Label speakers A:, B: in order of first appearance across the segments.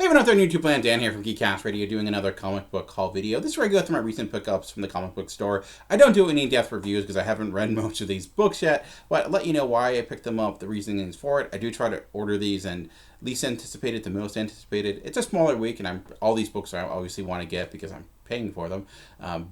A: have another YouTube plan. Dan here from Geekcast Radio doing another comic book haul video. This is where I go through my recent pickups from the comic book store. I don't do any in-depth reviews because I haven't read most of these books yet, but I'll let you know why I picked them up, the reasonings for it. I do try to order these and least anticipated to most anticipated. It's a smaller week, and all these books I obviously want to get because I'm paying for them,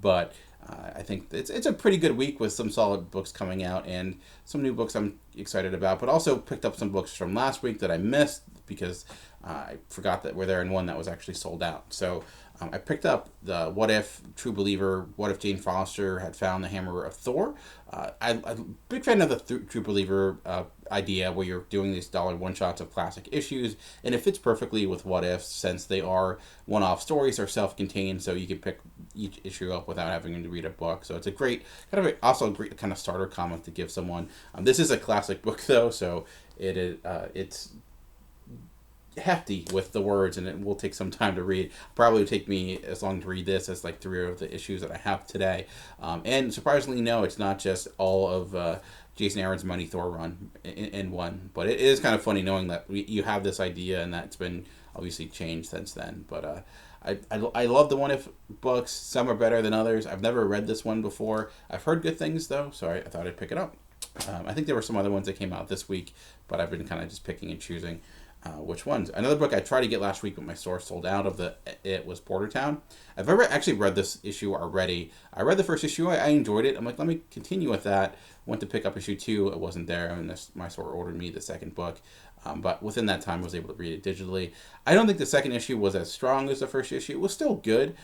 A: but I think it's a pretty good week with some solid books coming out and some new books I'm excited about, but also picked up some books from last week that I missed because I forgot that were there and one that was actually sold out. So I picked up the What If True Believer, What If Jane Foster Had Found the Hammer of Thor. I'm a big fan of the True Believer idea where you're doing these dollar one-shots of classic issues, and it fits perfectly with What If since they are one-off stories, they're self-contained, so you can pick each issue up without having to read a book. So it's a great, also a great kind of starter comic to give someone. This is a classic book though, so it's hefty with the words, and it will take some time to read. Probably take me as long to read this as like 3 of the issues that I have today. And surprisingly, no, it's not just all of Jason Aaron's Mighty Thor run in one, but it is kind of funny knowing that you have this idea and that's been obviously changed since then. But I love the What If books. Some are better than others. I've never read this one before. I've heard good things though, so I thought I'd pick it up. I think there were some other ones that came out this week, but I've been kind of just picking and choosing which ones. Another book I tried to get last week, but my store sold out of it was Bordertown. I've actually read this issue already. I read the first issue. I enjoyed it. I'm like, let me continue with that. Went to pick up issue 2. It wasn't there, and my store ordered me the second book. But within that time, I was able to read it digitally. I don't think the second issue was as strong as the first issue. It was still good,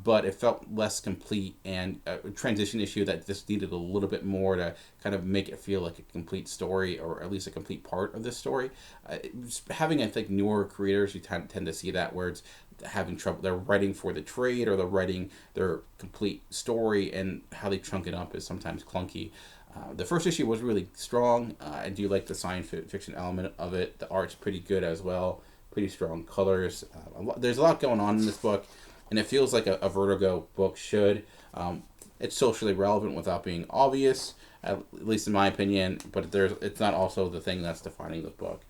A: but it felt less complete, and a transition issue that just needed a little bit more to kind of make it feel like a complete story, or at least a complete part of the story. Having, I think, newer creators, you tend to see that where it's having trouble. They're writing for the trade, or they're writing their complete story, and how they chunk it up is sometimes clunky. The first issue was really strong. I do like the science fiction element of it. The art's pretty good as well. Pretty strong colors. There's a lot going on in this book, and it feels like a Vertigo book should. It's socially relevant without being obvious, at least in my opinion, but it's not also the thing that's defining the book.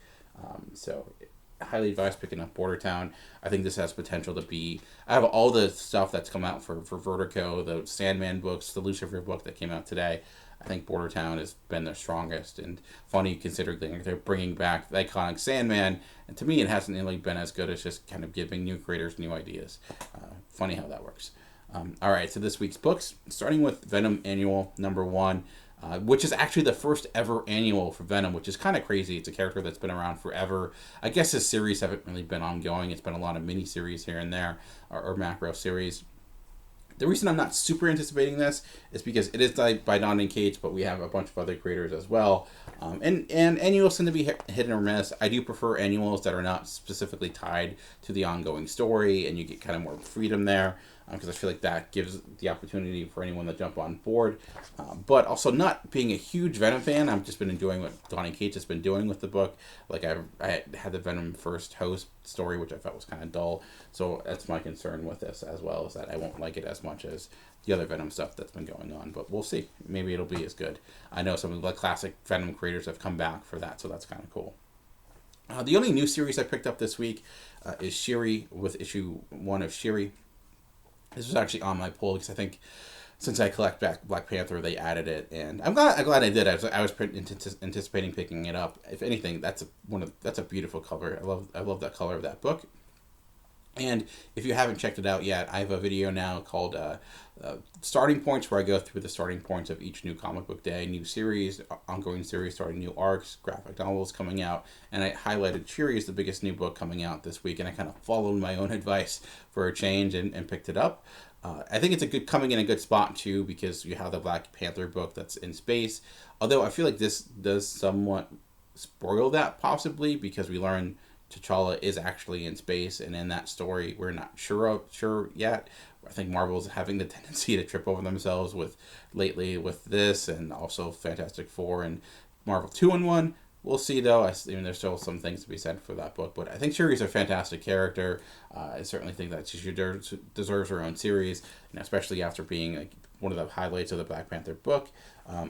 A: So I highly advise picking up Bordertown. I think this has potential to be... I have all the stuff that's come out for Vertigo, the Sandman books, the Lucifer book that came out today. I think Bordertown has been their strongest, and funny considering they're bringing back the iconic Sandman, and to me it hasn't really been as good as just kind of giving new creators new ideas. Funny how that works. Alright, so this week's books, starting with Venom Annual number 1, which is actually the first ever annual for Venom, which is kind of crazy. It's a character that's been around forever. I guess his series haven't really been ongoing. It's been a lot of mini-series here and there, or macro series. The reason I'm not super anticipating this is because it is by Don and Cage, but we have a bunch of other creators as well. And annuals tend to be hit or miss. I do prefer annuals that are not specifically tied to the ongoing story, and you get kind of more freedom there, because I feel like that gives the opportunity for anyone to jump on board. But also, not being a huge Venom fan, I've just been enjoying what Don and Cage has been doing with the book. Like I had the Venom First Host story, which I felt was kind of dull. So that's my concern with this as well, is that I won't like it as much as the other Venom stuff that's been going on. But we'll see. Maybe it'll be as good. I know some of the classic Venom creators have come back for that, so that's kind of cool. The only new series I picked up this week is Shuri, with issue 1 of Shuri. This was actually on my pull because I think since I collect Black Panther, they added it, and I'm glad I did. I was anticipating picking it up. If anything, that's a beautiful cover. I love that color of that book. And if you haven't checked it out yet, I have a video now called Starting Points, where I go through the starting points of each new comic book day, new series, ongoing series, starting new arcs, graphic novels coming out, and I highlighted Shuri as the biggest new book coming out this week, and I kind of followed my own advice for a change and picked it up. I think it's coming in a good spot too, because you have the Black Panther book that's in space, although I feel like this does somewhat spoil that possibly, because we learn T'Challa is actually in space, and in that story we're not sure yet. I think Marvel's having the tendency to trip over themselves lately with this, and also Fantastic Four and Marvel 2-in-1. We'll see though. There's still some things to be said for that book, but I think Shuri's a fantastic character. I certainly think that she deserves her own series, especially after being like one of the highlights of the Black Panther book.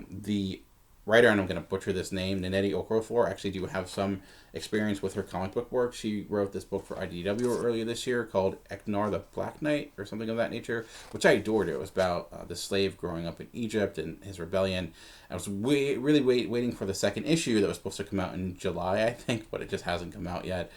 A: The writer, and I'm going to butcher this name, Nnedi Okorafor, actually do have some experience with her comic book work. She wrote this book for IDW earlier this year called Eknar the Black Knight, or something of that nature, which I adored. It was about the slave growing up in Egypt and his rebellion. I was really waiting for the second issue that was supposed to come out in July, I think, but it just hasn't come out yet.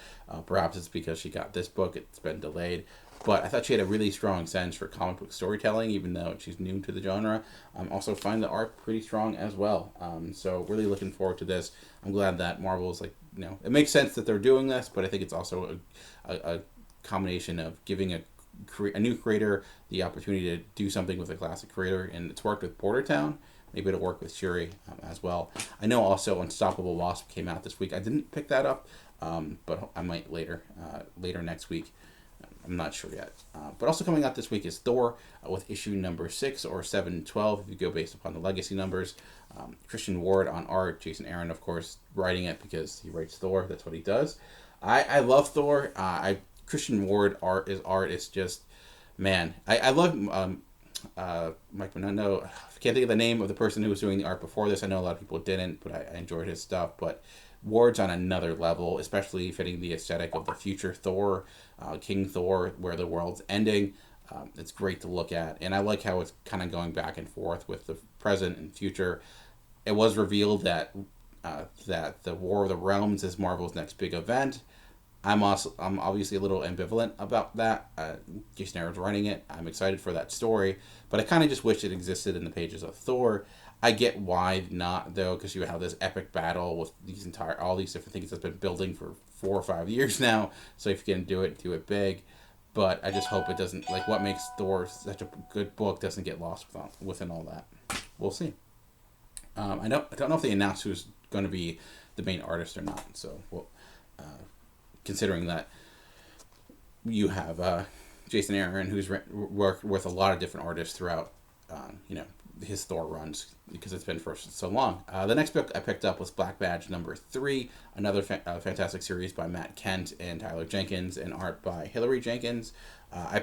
A: Perhaps it's because she got this book. It's been delayed. But I thought she had a really strong sense for comic book storytelling, even though she's new to the genre. Also find the art pretty strong as well. So really looking forward to this. I'm glad that Marvel's like, it makes sense that they're doing this, but I think it's also a combination of giving a new creator the opportunity to do something with a classic creator, and it's worked with Bordertown. Maybe it'll work with Shuri as well. I know also Unstoppable Wasp came out this week. I didn't pick that up, but I might later next week. I'm not sure yet. But also coming out this week is Thor with issue number 6 or 712 if you go based upon the legacy numbers. Christian Ward on art. Jason Aaron, of course, writing it because he writes Thor. That's what he does. I love Thor. Christian Ward art is just, man. I love Mike Mignola. I can't think of the name of the person who was doing the art before this. I know a lot of people didn't, but I enjoyed his stuff. But Ward's on another level, especially fitting the aesthetic of the future Thor, King Thor, where the world's ending. It's great to look at, and I like how it's kind of going back and forth with the present and future. It was revealed that the War of the Realms is Marvel's next big event. I'm obviously a little ambivalent about that. Jason Aaron's writing it. I'm excited for that story, but I kind of just wish it existed in the pages of Thor. I get why not, though, because you have this epic battle with all these different things that's been building for 4 or 5 years now. So if you can do it big. But I just hope it doesn't, like, what makes Thor such a good book doesn't get lost within all that. We'll see. I don't know if they announced who's going to be the main artist or not. So, considering that you have Jason Aaron, who's worked with a lot of different artists throughout, his Thor runs, because it's been for so long. The next book I picked up was Black Badge number 3, another fantastic series by Matt Kent and Tyler Jenkins, and art by Hilary Jenkins. I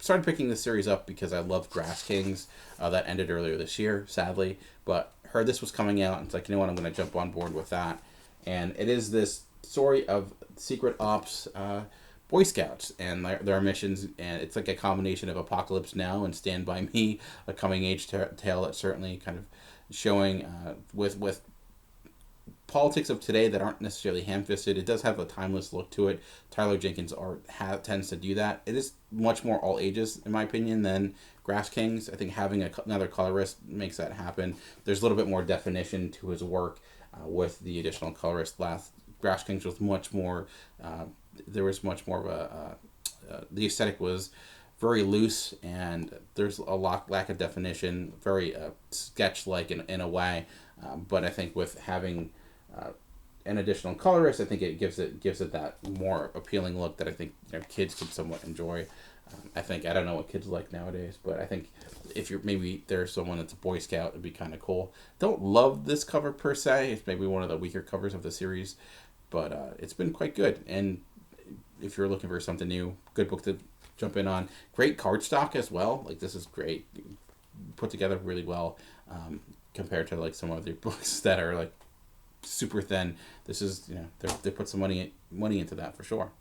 A: started picking this series up because I loved Grass Kings. That ended earlier this year, sadly, but heard this was coming out, and it's like, you know what, I'm going to jump on board with that. And it is this story of secret ops Boy Scouts and their missions, and it's like a combination of Apocalypse Now and Stand By Me, a coming-age tale that's certainly kind of showing with politics of today that aren't necessarily ham-fisted. It does have a timeless look to it. Tyler Jenkins' art tends to do that. It is much more all ages, in my opinion, than Grass Kings. I think having another colorist makes that happen. There's a little bit more definition to his work with the additional colorist. Grass Kings was much more... there was much more of the aesthetic was very loose, and there's a lack of definition, very sketch-like in a way. But I think with having an additional colorist, I think it gives it that more appealing look that I think kids could somewhat enjoy. I don't know what kids like nowadays, but I think if there's someone that's a Boy Scout, it'd be kind of cool. Don't love this cover per se. It's maybe one of the weaker covers of the series, but it's been quite good. And if you're looking for something new, good book to jump in on. Great cardstock as well. Like, this is great, put together really well, compared to like some other books that are like super thin. This is they put some money into that for sure.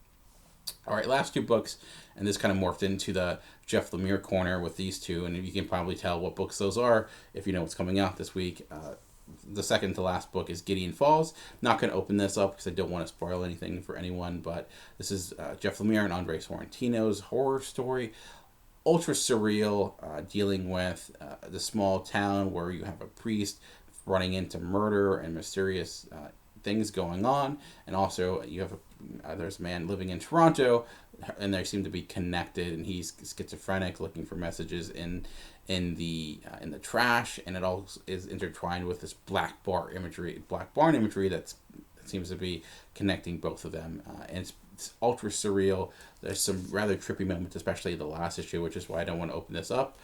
A: All right, last 2 books, and this kind of morphed into the Jeff Lemire corner with these 2, and you can probably tell what books those are if you know what's coming out this week. The second to last book is Gideon Falls. Not going to open this up because I don't want to spoil anything for anyone, but this is Jeff Lemire and Andre Sorrentino's horror story. Ultra surreal, dealing with the small town where you have a priest running into murder and mysterious things going on, and also you have there's a man living in Toronto, and they seem to be connected, and he's schizophrenic, looking for messages in the trash, and it all is intertwined with this black barn imagery that seems to be connecting both of them, and it's ultra surreal. There's some rather trippy moments, especially the last issue, which is why I don't want to open this up.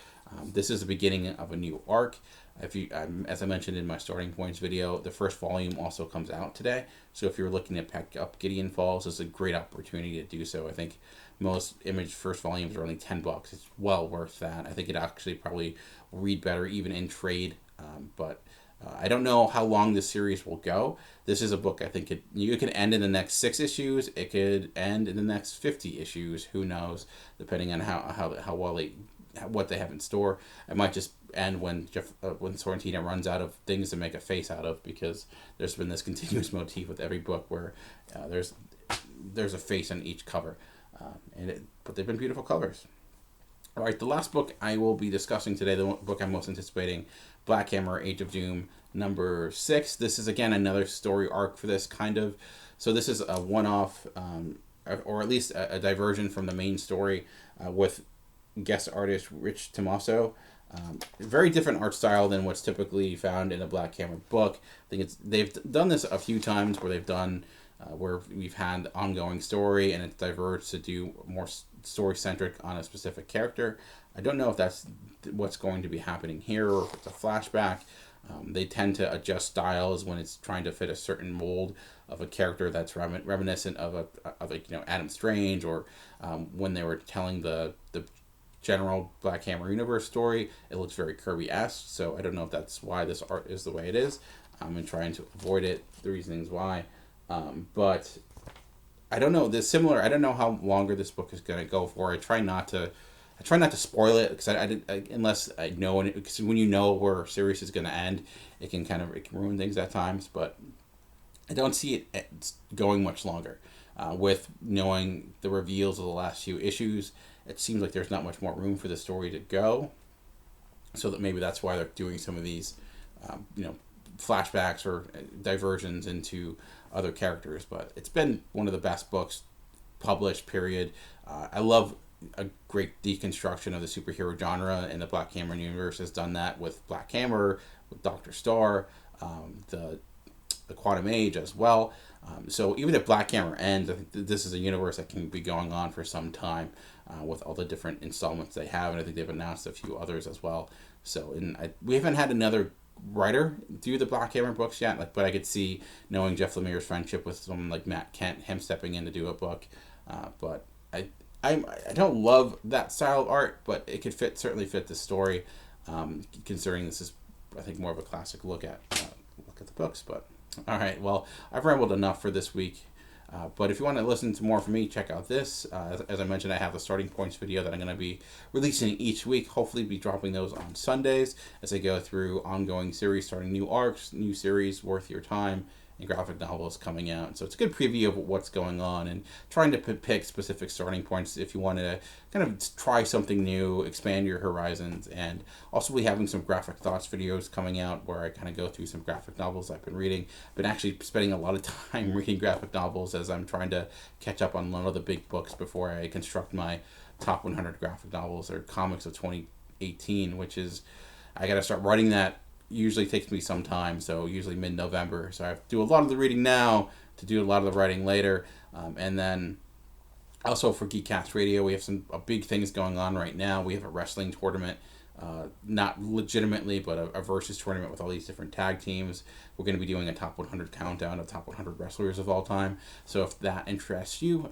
A: This is the beginning of a new arc. As I mentioned in my starting points video, the first volume also comes out today. So if you're looking to pick up Gideon Falls, it's a great opportunity to do so. I think most Image first volumes are only $10. It's well worth that. I think it actually probably will read better even in trade. But I don't know how long this series will go. This is a book I think you could end in the next 6 issues. It could end in the next 50 issues. Who knows? Depending on how well what they have in store. It might just end when when Sorrentino runs out of things to make a face out of, because there's been this continuous motif with every book where there's a face on each cover, but they've been beautiful covers. All right, the last book I will be discussing today, the book I'm most anticipating, Black Hammer: Age of Doom, number 6. This is again another story arc for this kind of. So this is a one-off, or at least a diversion from the main story, with guest artist Rich Tomaso. Very different art style than what's typically found in a Black Hammer book. I think they've done this a few times where they've done where we've had ongoing story and it's diverged to do more story centric on a specific character. I don't know if that's what's going to be happening here or if it's a flashback. They tend to adjust styles when it's trying to fit a certain mold of a character that's reminiscent of Adam Strange, or when they were telling the general Black Hammer universe story, it looks very Kirby-esque. So I don't know if that's why this art is the way it is. I'm trying to avoid it. The reasonings why, but I don't know. This similar. I don't know how longer this book is going to go for. I try not to spoil it, because I didn't, unless I know. Because when you know where a series is going to end, it can ruin things at times. But I don't see it going much longer. With knowing the reveals of the last few issues, it seems like there's not much more room for the story to go. So that maybe that's why they're doing some of these, flashbacks or diversions into other characters. But it's been one of the best books published, period. I love a great deconstruction of the superhero genre, and the Black Hammer universe has done that with Black Hammer, with Dr. Star, the Quantum Age as well. So even if Black Hammer ends, I think this is a universe that can be going on for some time, with all the different installments they have, and I think they've announced a few others as well. So we haven't had another writer do the Black Hammer books yet, but I could see, knowing Jeff Lemire's friendship with someone like Matt Kent, him stepping in to do a book. But I don't love that style of art, but it could certainly fit the story, considering this is, I think, more of a classic look at the books. But all right, well, I've rambled enough for this week. But if you want to listen to more from me, check out this. As I mentioned, I have the starting points video that I'm going to be releasing each week. Hopefully be dropping those on Sundays as I go through ongoing series, starting new arcs, new series worth your time, and graphic novels coming out. So it's a good preview of what's going on, and trying to pick specific starting points if you want to kind of try something new, expand your horizons. And also be having some graphic thoughts videos coming out where I kind of go through some graphic novels I've been reading. Been actually spending a lot of time reading graphic novels as I'm trying to catch up on one of the big books before I construct my top 100 graphic novels or comics of 2018, which is, I got to start writing that. Usually takes me some time, so usually mid-November. So I have to do a lot of the reading now to do a lot of the writing later. And then also for Geekcast Radio, we have some big things going on right now. We have a wrestling tournament, not legitimately, but a versus tournament with all these different tag teams. We're going to be doing a top 100 countdown of top 100 wrestlers of all time. So if that interests you,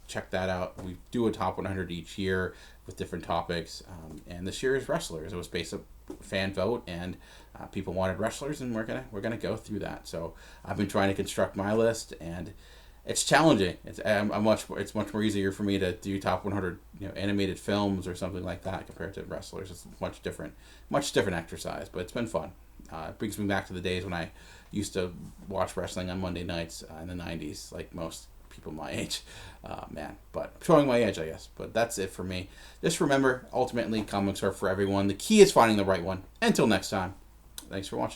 A: check that out. We do a top 100 each year with different topics. And this year is wrestlers. It was based on fan vote, and people wanted wrestlers, and we're gonna go through that. So I've been trying to construct my list, and it's challenging. It's much more easier for me to do top 100 animated films or something like that compared to wrestlers. It's much different exercise, but it's been fun. It brings me back to the days when I used to watch wrestling on Monday nights in the 90s, like most people my age. But showing my age, I guess. But that's it for me. Just remember, ultimately, comics are for everyone. The key is finding the right one. Until next time, thanks for watching.